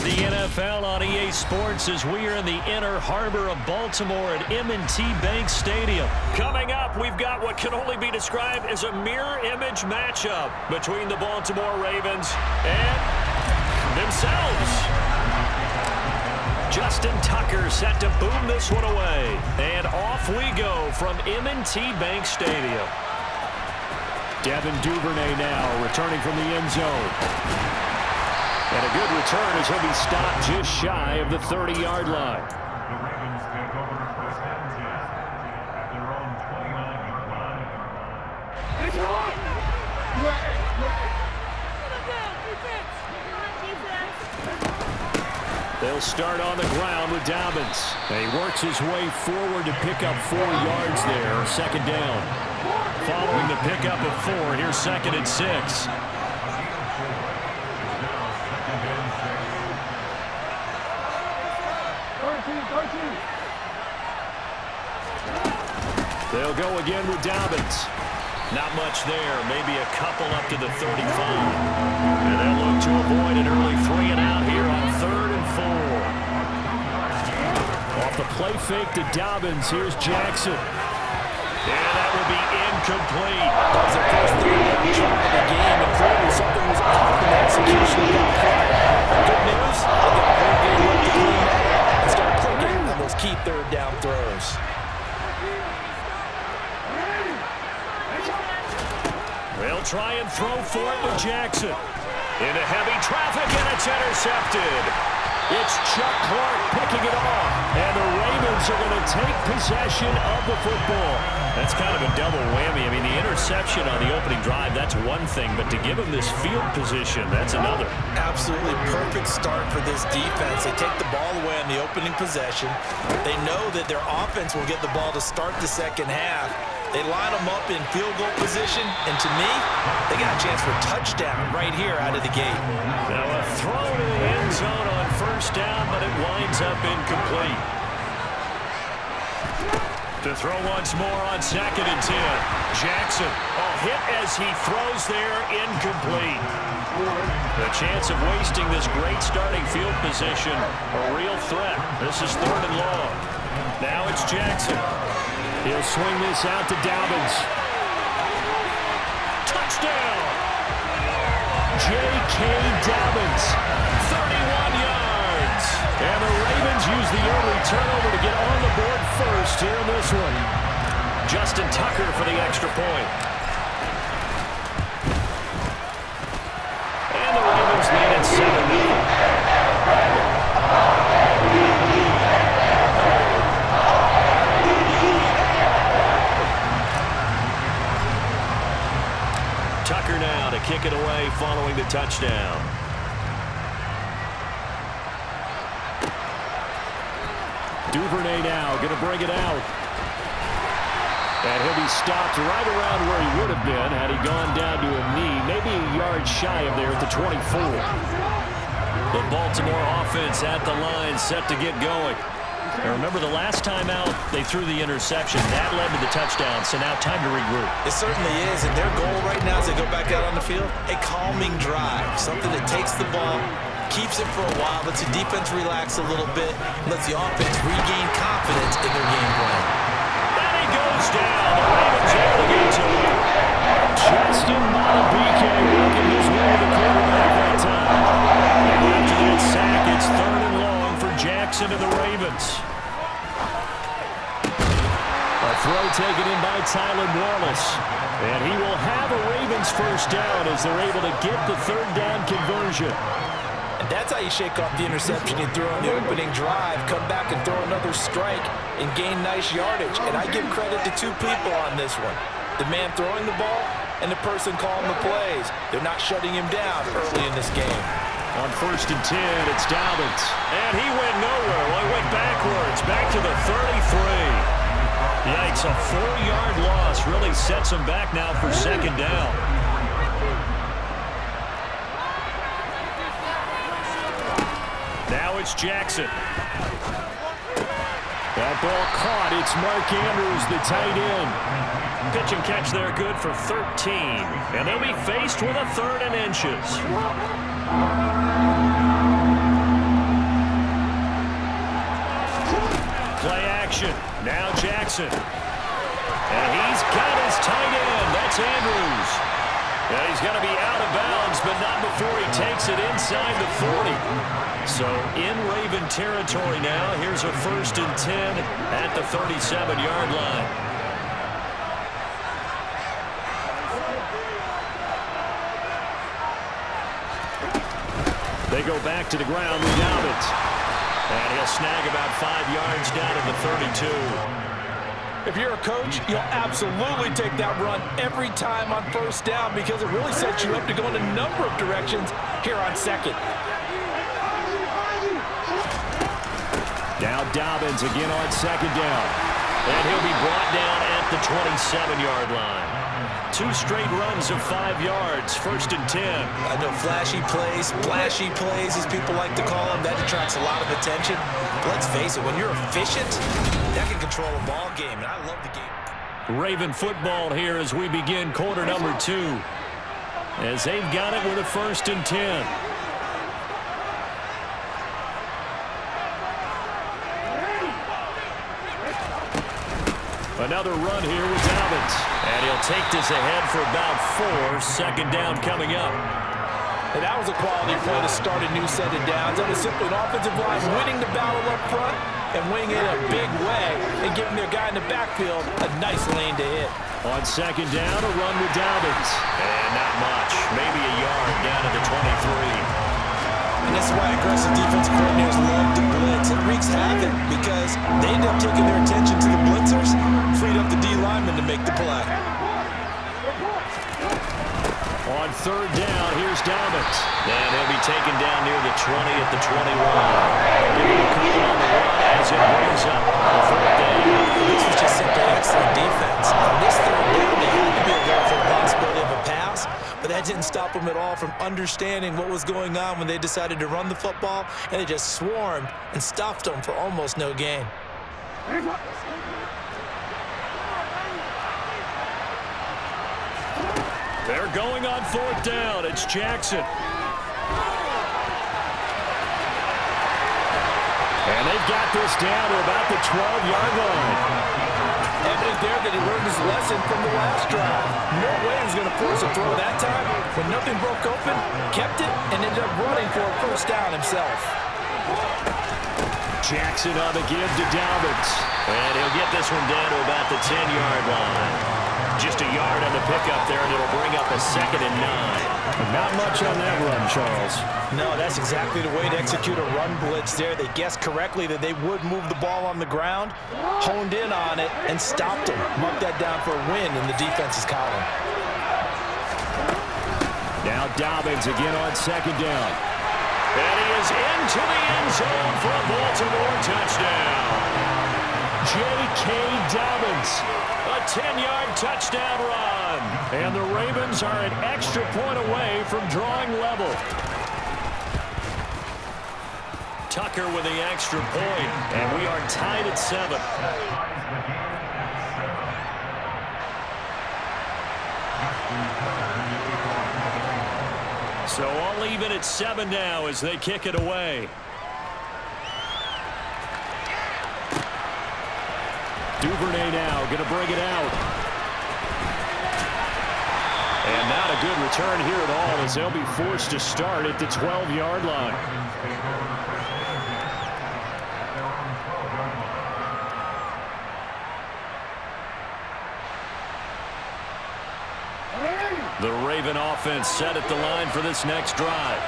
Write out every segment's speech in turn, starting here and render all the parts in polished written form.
the NFL on EA Sports as we are in the inner harbor of Baltimore at M&T Bank Stadium. Coming up, we've got what can only be described as a mirror image matchup between the Baltimore Ravens and themselves. Justin Tucker set to boom this one away. And off we go from M&T Bank Stadium. Devin Duvernay now returning from the end zone. And a good return as he'll be stopped just shy of the 30-yard line. The Ravens take over West End at their own 29-yard line. They'll start on the ground with Dobbins. And he works his way forward to pick up 4 yards there, second down. Following the pickup of 4, here's second and 6. They'll go again with Dobbins. Not much there, maybe a couple up to the 35. And they'll look to avoid an early 3 and out here on 3rd and 4. Off the play fake to Dobbins, here's Jackson. And that will be incomplete. That was the first third down try of the game, and clearly something was off in the execution of that play. Good news, they got a whole game left to clean that up and start clicking on those key third down throws. They'll try and throw for it with Jackson. Into heavy traffic, and it's intercepted. It's Chuck Clark picking it off. And the Ravens are going to take possession of the football. That's kind of a double whammy. I mean, the interception on the opening drive, that's one thing. But to give him this field position, that's another. Absolutely perfect start for this defense. They take the ball away on the opening possession. They know that their offense will get the ball to start the second half. They line them up in field goal position, and to me, they got a chance for a touchdown right here out of the gate. Now a throw to the end zone on first down, but it winds up incomplete. To throw once more on 2nd and 10. Jackson, a hit as he throws there, incomplete. The chance of wasting this great starting field position, a real threat. This is 3rd and long. Now it's Jackson. He'll swing this out to Dobbins. Touchdown! J.K. Dobbins, 31 yards. And the Ravens use the early turnover to get on the board first here in this one. Justin Tucker for the extra point. And the Ravens lead at 7-0. Tucker now to kick it away following the touchdown. Duvernay now going to bring it out. And he'll be stopped right around where he would have been had he gone down to a knee, maybe a yard shy of there at the 24. The Baltimore offense at the line set to get going. And remember, the last time out, they threw the interception. That led to the touchdown, so now time to regroup. It certainly is, and their goal right now as they go back out on the field, a calming drive, something that takes the ball, keeps it for a while, lets the defense relax a little bit, lets the offense regain confidence in their game plan. And he goes down. The Ravens able to get to him. Justin Monabike working his way to the quarterback that time. And after that sack, it's 3rd and long for Jackson and the Ravens. A throw taken in by Tylan Wallace. And he will have a Ravens first down as they're able to get the 3rd down conversion. And that's how you shake off the interception you threw on the opening drive, come back and throw another strike and gain nice yardage. And I give credit to 2 people on this one. The man throwing the ball and the person calling the plays. They're not shutting him down early in this game. On 1st and 10, it's Dobbins. And he went nowhere. Well, he went backwards, back to the 33. Yikes, a 4-yard loss really sets him back now for 2nd down. Now it's Jackson. That ball caught. It's Mark Andrews, the tight end. Pitch and catch there, good for 13. And they'll be faced with a 3rd and inches. Play action. Now Jackson. And he's got his tight end. That's Andrews. And he's going to be out of bounds, but not before he takes it inside the 40. So in Raven territory now. Here's a 1st and 10 at the 37-yard line. They go back to the ground with Dobbins. And he'll snag about 5 yards down at the 32. If you're a coach, you'll absolutely take that run every time on 1st down because it really sets you up to go in a number of directions here on 2nd. Now Dobbins again on 2nd down. And he'll be brought down at the 27-yard line. 2 straight runs of 5 yards, 1st and 10. I know flashy plays, splashy plays, as people like to call them, that attracts a lot of attention. But let's face it, when you're efficient, that can control a ball game, and I love the game. Raven football here as we begin quarter number 2. As they've got it with a 1st and 10. Another run here with Dobbins. And he'll take this ahead for about 4. 2nd down coming up. And that was a quality play to start a new set of downs. That was simply an offensive line winning the battle up front and winning it in a big way and giving their guy in the backfield a nice lane to hit. On 2nd down, a run with Dobbins. And not much. Maybe a yard down to the 23. And that's why aggressive defense coordinators love to blitz. It wreaks havoc because they end up taking their attention to the blitzers, freed up the D lineman to make the play. On 3rd down, here's Dobbins. And he'll be taken down near the 20 at the 21. Give him a couple on the run as it brings up the 4th down. This was just simply excellent defense. On this 3rd down, they had to be aware for the possibility of a pass, but that didn't stop them at all from understanding what was going on when they decided to run the football, and they just swarmed and stopped them for almost no gain. They're going on 4th down. It's Jackson. And they've got this down to about the 12-yard line. Evident there that he learned his lesson from the last drive. No way he was going to force a throw that time. When nothing broke open, kept it, and ended up running for a 1st down himself. Jackson on the give to Dobbins. And he'll get this one down to about the 10-yard line. Just a yard on the pickup there, and it'll bring up a 2nd and 9. Not much on that run, Charles. No, that's exactly the way to execute a run blitz there. They guessed correctly that they would move the ball on the ground, honed in on it, and stopped them. Marked that down for a win in the defense's column. Now Dobbins again on 2nd down. And he is into the end zone for a Baltimore touchdown. J.K. Dobbins, a 10-yard touchdown run. And the Ravens are an extra point away from drawing level. Tucker with the extra point, and we are tied at 7. So all even at 7 now as they kick it away. Duvernay now going to bring it out. And not a good return here at all as they'll be forced to start at the 12-yard line. The Raven offense set at the line for this next drive.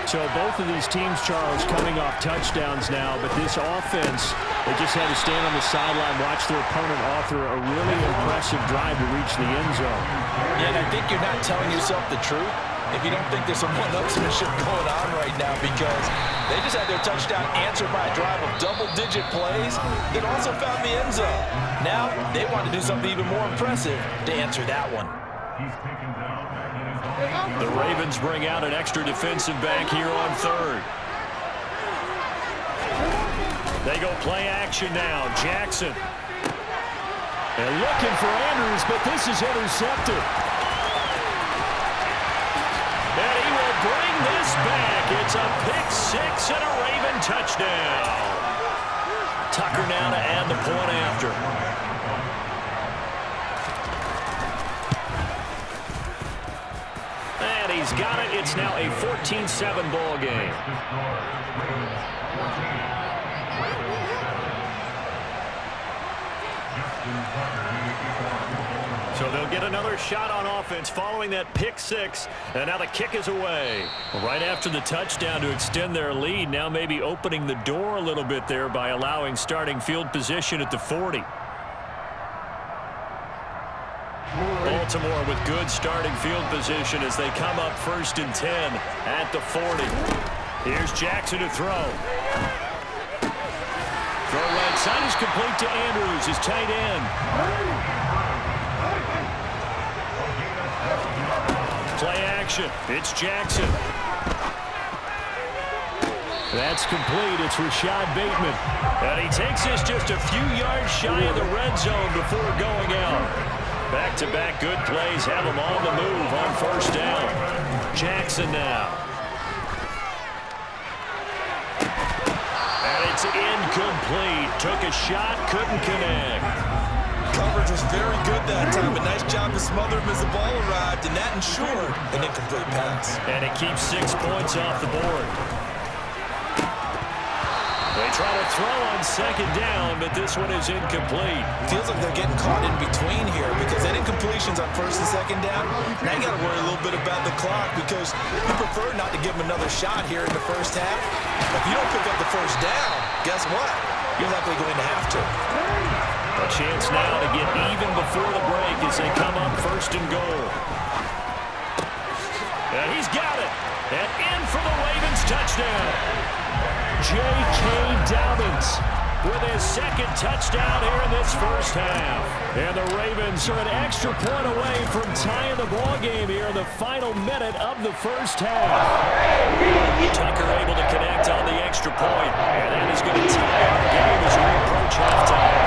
So both of these teams, Charles, coming off touchdowns now, but this offense, they just had to stand on the sideline, watch their opponent author a really impressive drive to reach the end zone. Yeah, and I think you're not telling yourself the truth if you don't think there's some one-upsmanship going on right now, because they just had their touchdown answered by a drive of double-digit plays that also found the end zone. Now they want to do something even more impressive to answer that one. The Ravens bring out an extra defensive back here on 3rd. They go play action now. Jackson. And looking for Andrews, but this is intercepted. And he will bring this back. It's a pick 6 and a Raven touchdown. Tucker now to add the point after. And he's got it. It's now a 14-7 ball game. So they'll get another shot on offense following that pick six. And now the kick is away. Right after the touchdown to extend their lead, now maybe opening the door a little bit there by allowing starting field position at the 40. Baltimore with good starting field position as they come up 1st and 10 at the 40. Here's Jackson to throw. Throw right side is complete to Andrews, his tight end. Play action. It's Jackson. That's complete. It's Rashad Bateman. And he takes this just a few yards shy of the red zone before going out. Back-to-back good plays have him on the move on 1st down. Jackson now. And it's incomplete. Took a shot, couldn't connect. Coverage was very good that time. A nice job to smother him as the ball arrived, and that ensured an incomplete pass. And it keeps 6 points off the board. They try to throw on 2nd down, but this one is incomplete. Feels like they're getting caught in between here because that incompletion's on 1st and 2nd down. Now you got to worry a little bit about the clock because you prefer not to give him another shot here in the 1st half. If you don't pick up the 1st down, guess what? You're likely going to have to. A chance now to get even before the break as they come up 1st and goal. And he's got it. And in for the Ravens touchdown. J.K. Dobbins with his 2nd touchdown here in this 1st half. And the Ravens are an extra point away from tying the ball game here in the final minute of the 1st half. Tucker able to connect on the extra point, and that is going to tie our game as we approach halftime.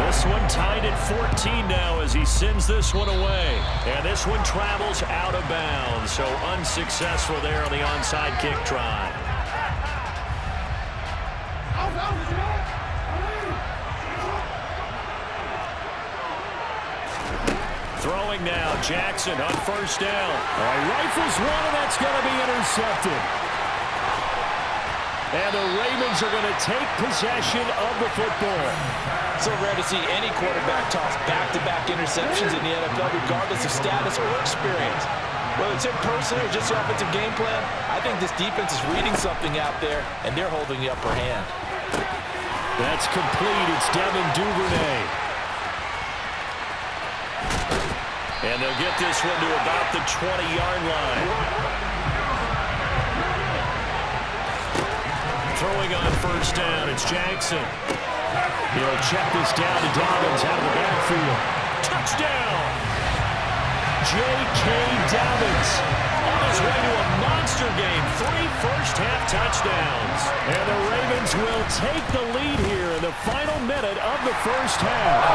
This one tied at 14 now as he sends this one away. And this one travels out of bounds, so unsuccessful there on the onside kick try. Throwing now, Jackson on 1st down. Rifles one, and that's going to be intercepted. And the Ravens are going to take possession of the football. So rare to see any quarterback toss back-to-back interceptions in the NFL, regardless of status or experience. Whether it's him personally or just the offensive game plan, I think this defense is reading something out there, and they're holding the upper hand. That's complete. It's Devin Duvernay. And they'll get this one to about the 20-yard line. Throwing on 1st down, it's Jackson. He'll check this down to Dobbins out of the backfield. Touchdown! J.K. Dobbins on his way to a monster game. 3 first-half touchdowns. And the Ravens will take the lead here in the final minute of the 1st half.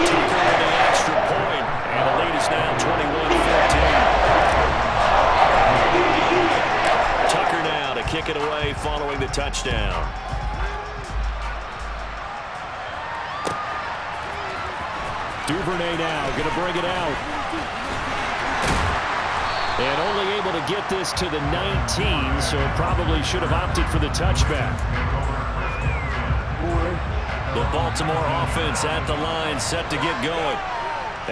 Tucker with the extra point. And the lead is now 21-14. Tucker now to kick it away following the touchdown. Duvernay now going to bring it out. And only able to get this to the 19, so probably should have opted for the touchback. The Baltimore offense at the line set to get going.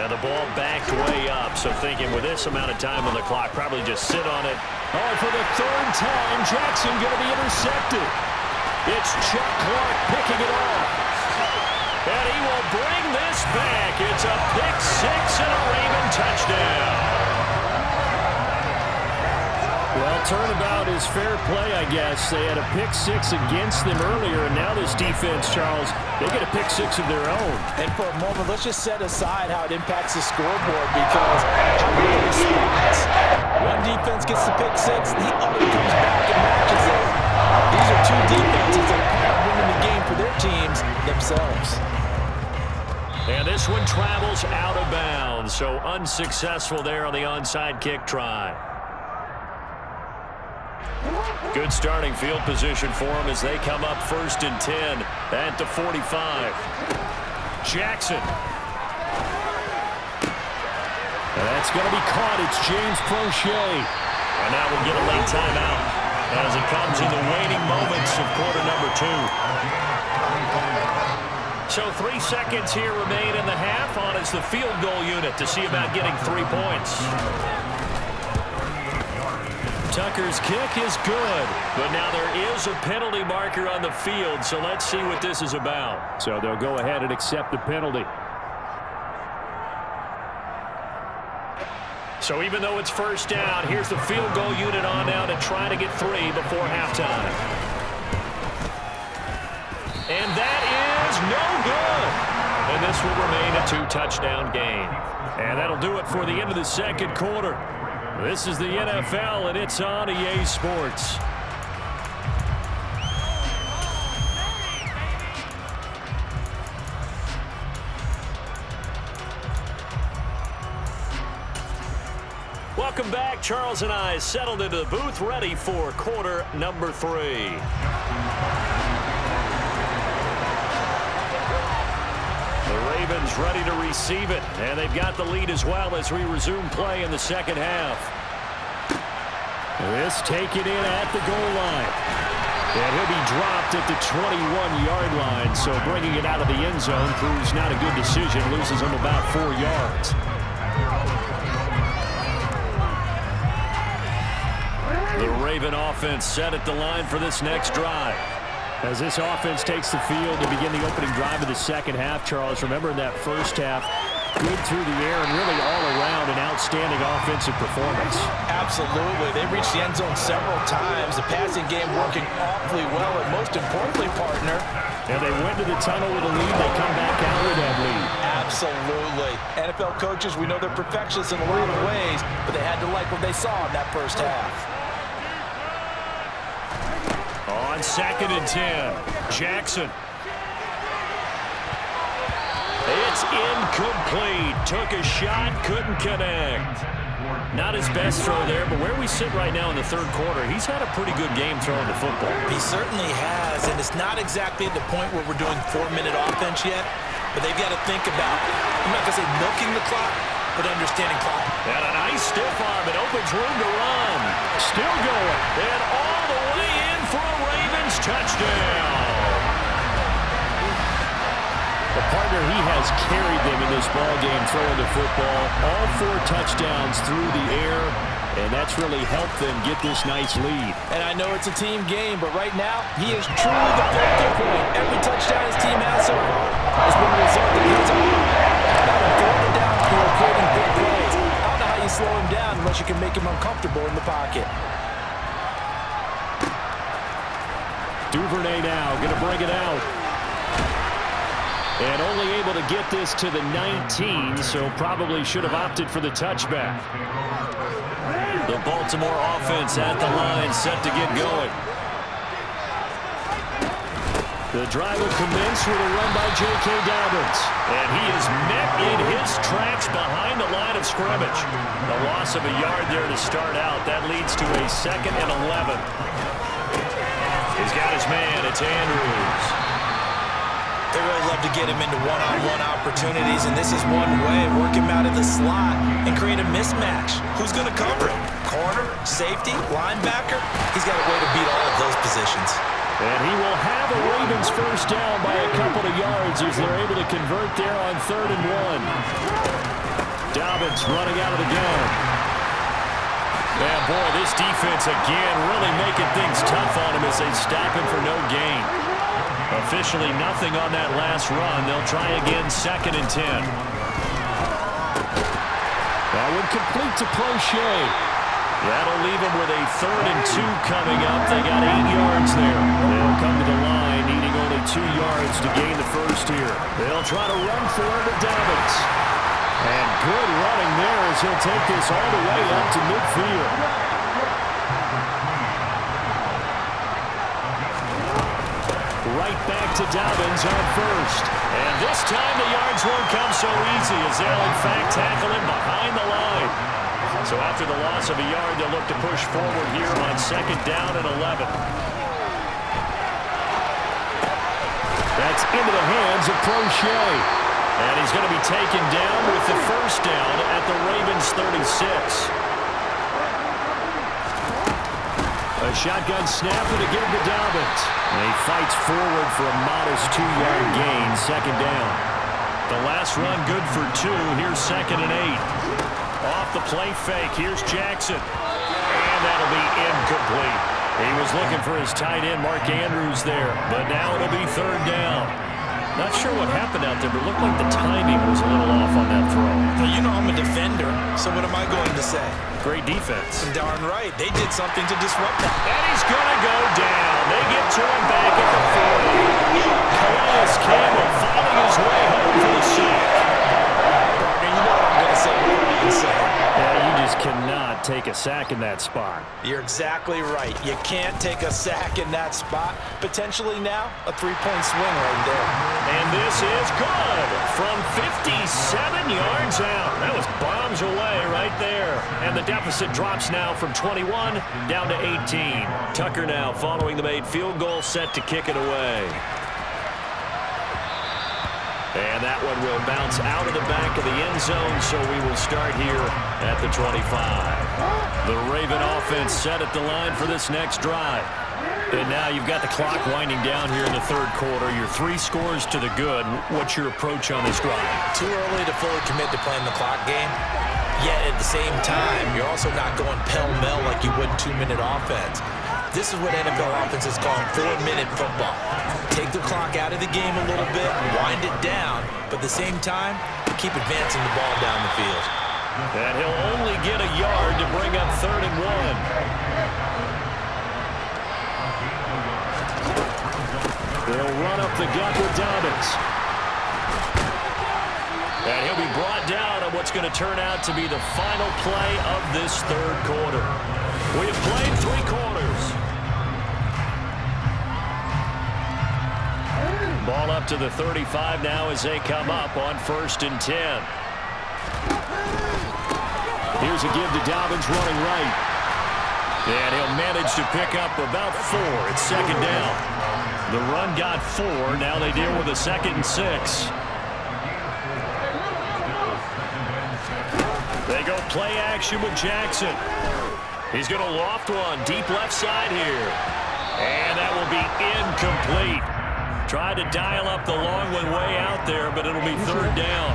And the ball backed way up, so thinking with this amount of time on the clock, probably just sit on it. Oh, for the 3rd time, Jackson going to be intercepted. It's Chuck Clark picking it off. And he will bring this back. It's a pick 6 and a Raven touchdown. Well, turnabout is fair play, I guess. They had a pick 6 against them earlier, and now this defense, Charles, they get a pick 6 of their own. And for a moment, let's just set aside how it impacts the scoreboard because how many response. One defense gets the pick 6, the other comes back and matches it. These are two defenses that are kind of winning the game for their teams themselves. And this one travels out of bounds, so unsuccessful there on the onside kick try. Good starting field position for them as they come up 1st and 10 at the 45. Jackson. And that's going to be caught. It's James Prochet. And now we get a late timeout as it comes in the waning moments of quarter number 2. So 3 seconds here remain in the half on as the field goal unit to see about getting 3 points. Tucker's kick is good, but now there is a penalty marker on the field, so let's see what this is about. So they'll go ahead and accept the penalty. So even though it's 1st down, here's the field goal unit on now to try to get 3 before halftime. And that is no good. And this will remain a 2-touchdown game. And that'll do it for the end of the 2nd quarter. This is the NFL, and it's on EA Sports. Welcome back. Charles and I settled into the booth, ready for quarter number 3. Ravens ready to receive it, and they've got the lead as well as we resume play in the 2nd half. This taken in at the goal line. And he'll be dropped at the 21-yard line, so bringing it out of the end zone proves not a good decision, loses him about 4 yards. The Raven offense set at the line for this next drive. As this offense takes the field to begin the opening drive of the 2nd half, Charles, remember in that 1st half, good through the air and really all around an outstanding offensive performance. Absolutely. They reached the end zone several times. The passing game working awfully well, and most importantly, partner. And they went to the tunnel with a lead. They come back out with that lead. Absolutely. NFL coaches, we know they're perfectionists in a lot of ways, but they had to like what they saw in that 1st half. On 2nd and 10, Jackson. It's incomplete. Took a shot, couldn't connect. Not his best throw there, but where we sit right now in the 3rd quarter, he's had a pretty good game throwing the football. He certainly has, and it's not exactly at the point where we're doing 4-minute offense yet, but they've got to think about, I'm not going to say milking the clock, but understanding clock. And a nice stiff arm. It opens room to run. Still going. And all the way in for a Ravens touchdown. The partner, he has carried them in this ballgame throwing the football. All 4 touchdowns through the air, and that's really helped them get this nice lead. And I know it's a team game, but right now, he is truly the focal point. Every touchdown his team has so far has been a result that he's on. Now they're going down through creating big plays. I don't know how you slow him down unless you can make him uncomfortable in the pocket. Duvernay now going to bring it out. And only able to get this to the 19, so probably should have opted for the touchback. The Baltimore offense at the line, set to get going. The drive will commence with a run by J.K. Dobbins. And he is met in his tracks behind the line of scrimmage. The loss of a yard there to start out. That leads to a 2nd and 11. He's got his man. It's Andrews. They really love to get him into one-on-one opportunities, and this is one way. Work him out of the slot and create a mismatch. Who's going to cover him? Corner, safety, linebacker? He's got a way to beat all of those positions. And he will have a Ravens 1st down by a couple of yards as they're able to convert there on 3rd and 1. Dobbins running out of the gun. Man, boy, this defense again really making things tough on him as they stop him for no gain. Officially nothing on that last run. They'll try again 2nd and 10. That would complete to Prochet. That'll leave them with a 3rd and 2 coming up. They got 8 yards there. They'll come to the line needing only 2 yards to gain the 1st here. They'll try to run for it with Dobbins. And good running there as he'll take this all the way up to midfield. Right back to Dobbins on 1st. And this time the yards won't come so easy as they'll in fact tackle him behind the line. So after the loss of a yard, they'll look to push forward here on 2nd down and 11. That's into the hands of Crochet. And he's going to be taken down with the first down at the Ravens 36. A shotgun snap and a give to Dobbins. And he fights forward for a modest 2-yard gain, 2nd down. The last run good for 2. Here's 2nd and 8. Off the play fake. Here's Jackson. And that'll be incomplete. He was looking for his tight end, Mark Andrews, there. But now it'll be 3rd down. Not sure what happened out there, but it looked like the timing was a little off on that throw. Well, you know I'm a defender, so what am I going to say? Great defense. Darn right. They did something to disrupt that. And he's going to go down. They get to him back at the 40. Calais Campbell fighting his way home for the sack. And you know what I'm going to say before you can say it. Yeah, you just cannot take a sack in that spot. You're exactly right. You can't take a sack in that spot. Potentially now, a 3-point swing right there. And this is good from 57 yards out. That was bombs away right there. And the deficit drops now from 21 down to 18. Tucker now following the made field goal, set to kick it away. And that one will bounce out of the back of the end zone, so we will start here at the 25. The Raven offense set at the line for this next drive. And now you've got the clock winding down here in the 3rd quarter. You're 3 scores to the good. What's your approach on this drive? Too early to fully commit to playing the clock game. Yet at the same time, you're also not going pell-mell like you would 2-minute offense. This is what NFL offenses call 4-minute football. Take the clock out of the game a little bit, wind it down, but at the same time, keep advancing the ball down the field. And he'll only get a yard to bring up 3rd and 1. They'll run up the gut with Dobbins. And he'll be brought down on what's going to turn out to be the final play of this 3rd quarter. We have played 3 quarters. Ball up to the 35 now as they come up on 1st and 10. Here's a give to Dobbins running right. And he'll manage to pick up about 4. It's 2nd down. The run got 4. Now they deal with a 2nd and 6. They go play action with Jackson. He's going to loft one deep left side here. And that will be incomplete. Tried to dial up the long one way out there, but it'll be 3rd down.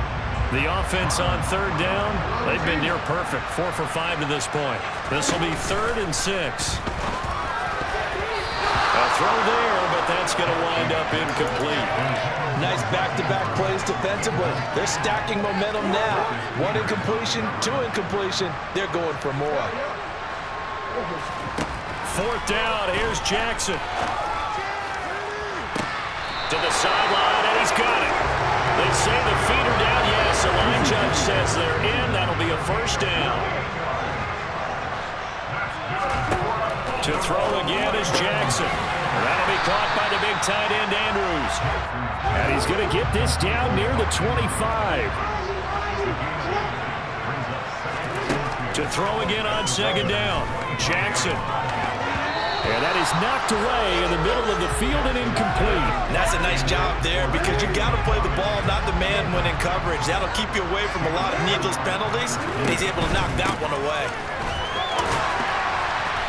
The offense on 3rd down, they've been near perfect. 4 for 5 to this point. This will be 3rd and 6. A throw there, but that's going to wind up incomplete. Nice back-to-back plays defensively. They're stacking momentum now. 1 incompletion, 2 incompletion. They're going for more. 4th down, here's Jackson. To the sideline, and he's got it. They say the feet are down. Yes, the line judge says they're in. That'll be a 1st down. To throw again is Jackson. That'll be caught by the big tight end, Andrews. And he's going to get this down near the 25. To throw again on 2nd down, Jackson. And that is knocked away in the middle of the field and incomplete. And that's a nice job there because you got to play the ball, not the man when in coverage. That'll keep you away from a lot of needless penalties. And he's able to knock that one away.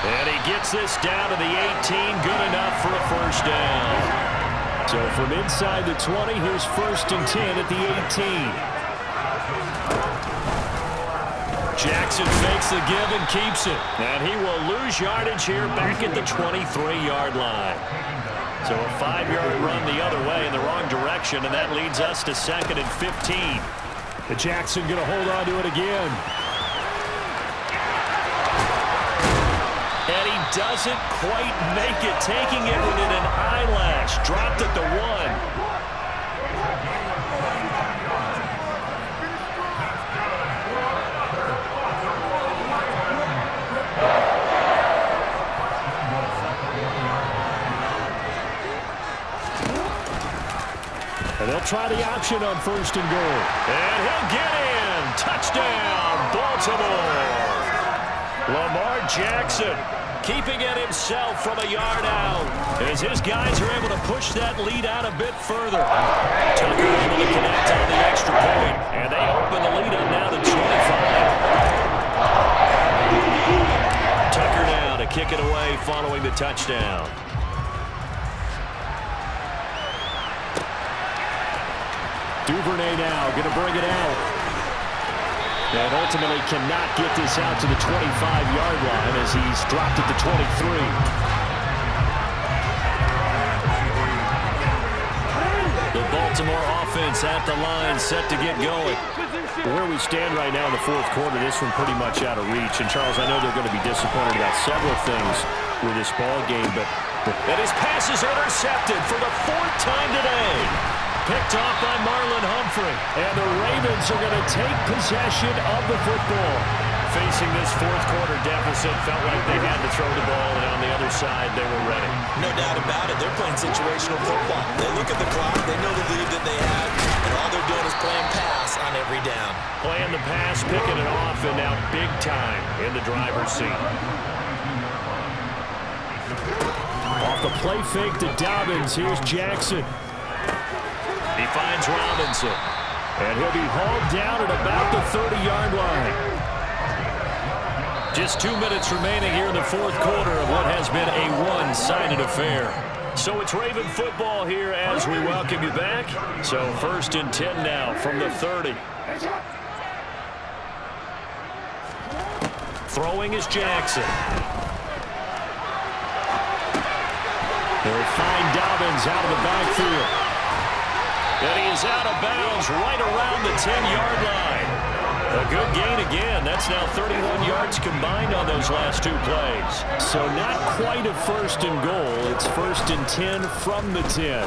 And he gets this down to the 18, good enough for a 1st down. So from inside the 20, here's 1st and 10 at the 18. Jackson fakes the give and keeps it. And he will lose yardage here back at the 23-yard line. So a 5-yard run the other way in the wrong direction, and that leads us to 2nd and 15. The Jackson going to hold on to it again. And he doesn't quite make it, taking it within an eyelash. Dropped at the 1. And they'll try the option on 1st and goal. And he'll get in. Touchdown, Baltimore. Lamar Jackson keeping it himself from a yard out as his guys are able to push that lead out a bit further. Tucker able to connect on the extra point, and they open the lead up now to 25. Tucker now to kick it away following the touchdown. Duvernay now going to bring it out. And ultimately cannot get this out to the 25-yard line as he's dropped at the 23. The Baltimore offense at the line set to get going. Where we stand right now in the fourth quarter, this one pretty much out of reach. And, Charles, I know they're going to be disappointed about several things with this ball game, but his pass is intercepted for the fourth time today. Picked off by Marlon Humphrey. And the Ravens are going to take possession of the football. Facing this fourth quarter deficit, felt like they had to throw the ball, and on the other side, they were ready. No doubt about it. They're playing situational football. They look at the clock. They know the lead that they have, and all they're doing is playing pass on every down. Playing the pass, picking it off, and now big time in the driver's seat. Off the play fake to Dobbins. Here's Jackson. He finds Robinson. And he'll be hauled down at about the 30-yard line. Just 2 minutes remaining here in the fourth quarter of what has been a one-sided affair. So it's Raven football here as we welcome you back. So 1st and 10 now from the 30. Throwing is Jackson. They'll find Dobbins out of the backfield. And he is out of bounds right around the 10-yard line. A good gain again. That's now 31 yards combined on those last 2 plays. So not quite a 1st and goal. It's 1st and 10 from the 10.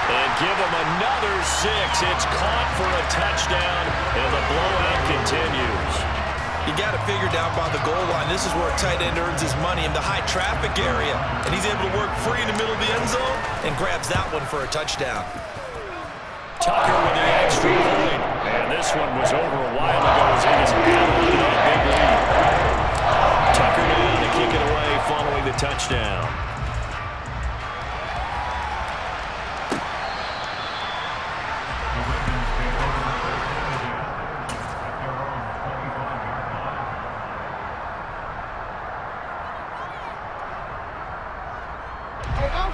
And give him another 6. It's caught for a touchdown, and the blowout continues. You got to figure down by the goal line. This is where a tight end earns his money in the high traffic area. And he's able to work free in the middle of the end zone and grabs that one for a touchdown. Tucker with the extra point. And this one was over a while ago as he was battling that big lead. Tucker now to kick it away following the touchdown.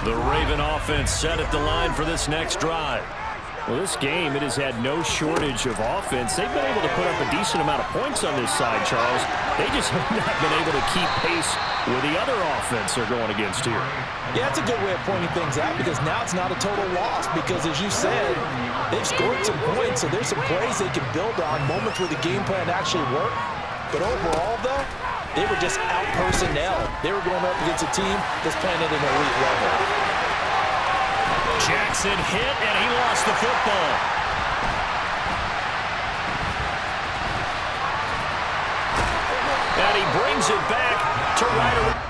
The Raven offense set at the line for this next drive. Well, this game, it has had no shortage of offense. They've been able to put up a decent amount of points on this side, Charles. They just have not been able to keep pace with the other offense they're going against here. Yeah, that's a good way of pointing things out because now it's not a total loss because, as you said, they've scored some points, so there's some plays they can build on, moments where the game plan actually worked. But overall, though, they were just out-personnel. They were going up against a team that's playing at an elite level. Jackson hit, and he lost the football. And he brings it back to right around.